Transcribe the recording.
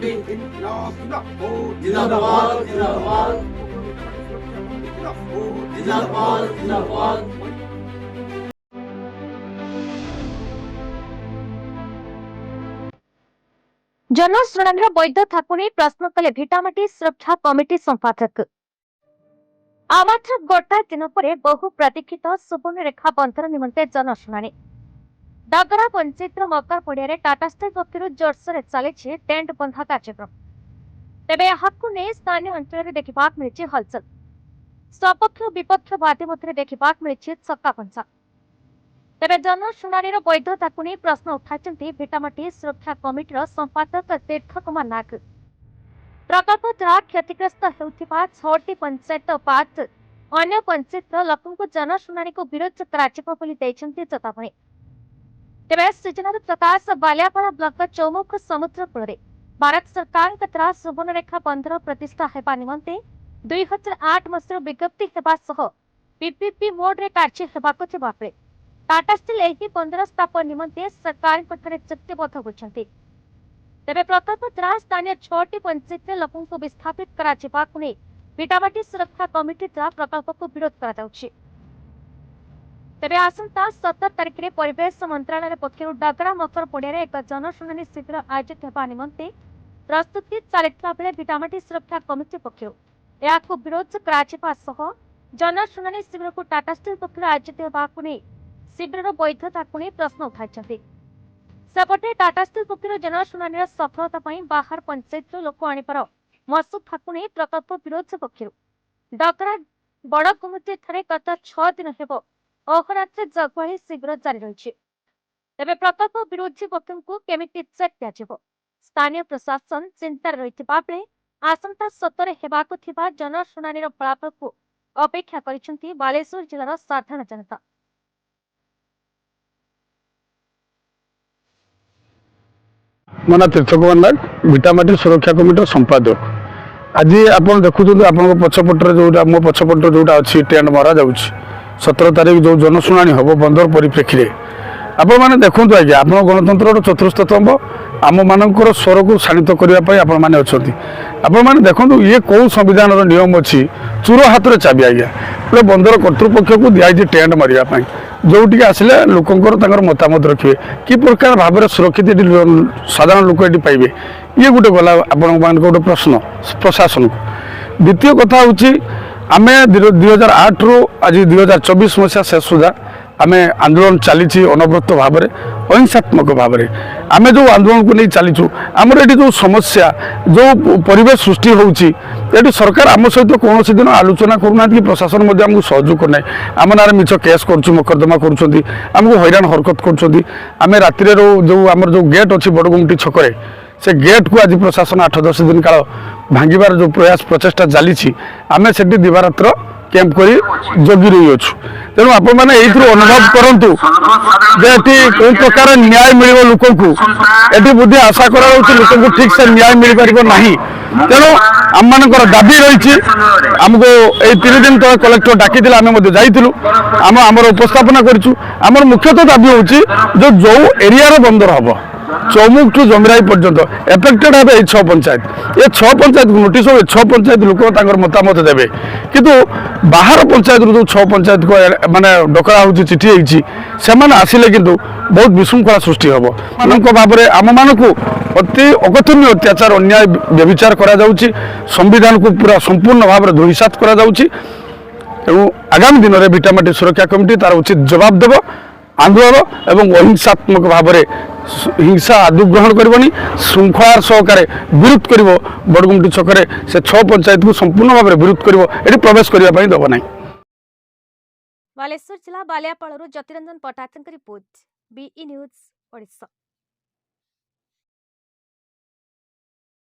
जिंदाबाद जिंदाबाद जिंदाबाद जिंदाबाद। जनशुणानी वैध थाकुनी प्रश्न कले भिटामाटी सुरक्षा कमिटी संपादक। आ मात्र गोटाए दिन पर बहु प्रतीक्षित सुवर्णरेखा बंधन निमंते जनशुणानी डगरा पंचायत मकर पड़िया टाटा स्टील पक्षर जोरसोर चली टेंट बंधा कार्यक्रम। तेबे नहीं स्थानीय अंचल में देखा मिली हलचल। सपक्ष विपक्षवादी मध्य देखा मिली चक्का पंचा। तेबे जनशुणानी वैधता को नहीं प्रश्न उठाई भिटामाटी सुरक्षा कमिटीर संपादक तीर्थ कुमार नाग। प्रकल्प जहाँ क्षतिग्रस्त होता 6टी पंचायत बाद अन्य पंचायत लोकों जनशुणानी को विरोध कर चेतावनी। तेबे सूचना प्रकाश बालियापाड़ा ब्लॉक चौमुख समुद्र कूल भारत सरकार द्वारा सुवर्णरेखा बंधन प्रतिष्ठा होगा निमंते 2008 मसीह विज्ञप्ति होगा पीपीपी मोड रे कार्य होगा टाटा स्टील यही बंधन स्थापन निमंते सरकार चुक्तिबद्ध होती। तेबे प्रकल्प द्वारा स्थानीय 6टी पंचायत लोकों विस्थापित कर भिटामाटी सुरक्षा कमिटी द्वारा प्रकल्प को विरोध कर। तेबे आसंता 17 तारिख में परिवेश मंत्रालय पक्षर डगरा मकर पड़िया एक जनशुणानी शिविर आयोजित होगा निमंते प्रस्तुति चलता बेले भिटामाटी सुरक्षा कमिटी पक्षर या विरोध कर जनशुणानी शिविर को टाटा स्टील पक्षर आयोजित होगा शिविर वैधता को प्रश्न उठाई। सेपटे टाटा स्टील पक्षर जनशुणानी सफलता बाहर पंचायत लोक आनिपार मसुफा को प्रकल्प विरोध पक्षर डगरा बड़गुमुती गत 6 दिन हेब अहोरात्र जगवाही शिविर जारी रही। तेबे प्रकल्प विरोधी पक्ष को केमिति चेक दिया स्थानीय प्रशासन चिंतार रही बेले आसंता 17 हेबाकु थिबा जनशुणानी फलाफल को अपेक्षा करिसेंती बालेश्वर जिलार साधारण जनता। मना तीर्थ कुमार नाग भिटामाटी सुरक्षा कमिटी संपादक। आज आप देखुं आप पछपटे जो मो पछपटे जोटा अच्छी टेंट मरा जा 17 तारीख जो जनशुणानी हम बंदर परिप्रेक्षी आपण मैंने देखूँ आज्ञा आप गणतंत्र चतुर्थ स्तंभ आम मानकर स्वर को शाणित करने आपण मैंने अच्छा आपण मैंने देखूँ ये कौ संविधान नियम अच्छी चूर हाथ में चाबी आज्ञा बोले बंदर कर्तृपक्ष को दिखाई टेंट मारे जोटिक आसिले लोकंर मतामत रखिए कि प्रकार भाव में सुरक्षित साधारण लोक ये पाइबे ये गोटे गला आपण गोटे प्रश्न प्रशासन को। द्वितीय कथा हूँ आम 2008 रु आज 2024 मसीहा शेष सुधा आम आंदोलन चली अनवरत भाव में अहिंसात्मक भाव में आम जो आंदोलन को नहीं चलीचु आमर ये जो समस्या जो परिवेश सृष्टि होती सरकार आम सहित कौन दिन आलोचना करूना कि प्रशासन आमको सहयोग करना आम ना मिछ केस करदमा करमको हैरान हरकत कर राति जो आम जो गेट अच्छी बड़गुमटी छकरे से गेट को आज प्रशासन 8-10 दिन काल भांगार जो प्रयास प्रचेषा चली आम से दिवारात्र कैंप कर जगी रही अच्छु। तेणु आपण मैंने अनुभव करूँ कौ प्रकार न्याय मिल लोक ये बुद्धि आशा कर ठीक से न्याय मिल पार ना। तेणु आम मान दाबी रही आमको ये 3 दिन तक कलेक्टर डाकी आम जाइलु आम उपस्थापना कर मुख्यतः दाबी हूँ जो एरिया बंदर हम चौमुख टू जमीराई पर्यंत एफेक्टेड है 6 पंचायत ये 6 पंचायत नोटिस हो 6 पंचायत लोक मतामत देवे किंतु बाहर पंचायत जो 6 पंचायत को माने डकरा हो चिठी होने आसिले किंतु बहुत विशृंखला सृष्टि हम मान भाव में आम मान को अति अकथनीय अत्याचार अन्याय व्यभिचार करा संविधान को पूरा संपूर्ण भाव में धूलिसात करा तेणु आगामी दिन में भिटामाटी सुरक्षा कमिटी तार उचित जवाब देव आंदोलन एवं अहिंसात्मक भाव में हिंसा आदि ग्रहण करनी श्रृंखलार सहकारे विरोध कर बड़गुमटी छकरे से 6 पंचायत को संपूर्ण भाव में विरोध कर प्रवेश करने दब ना। बालेश्वर जिला बालियापाड़ू Jyotiranjan Patachan report BE news Odisha.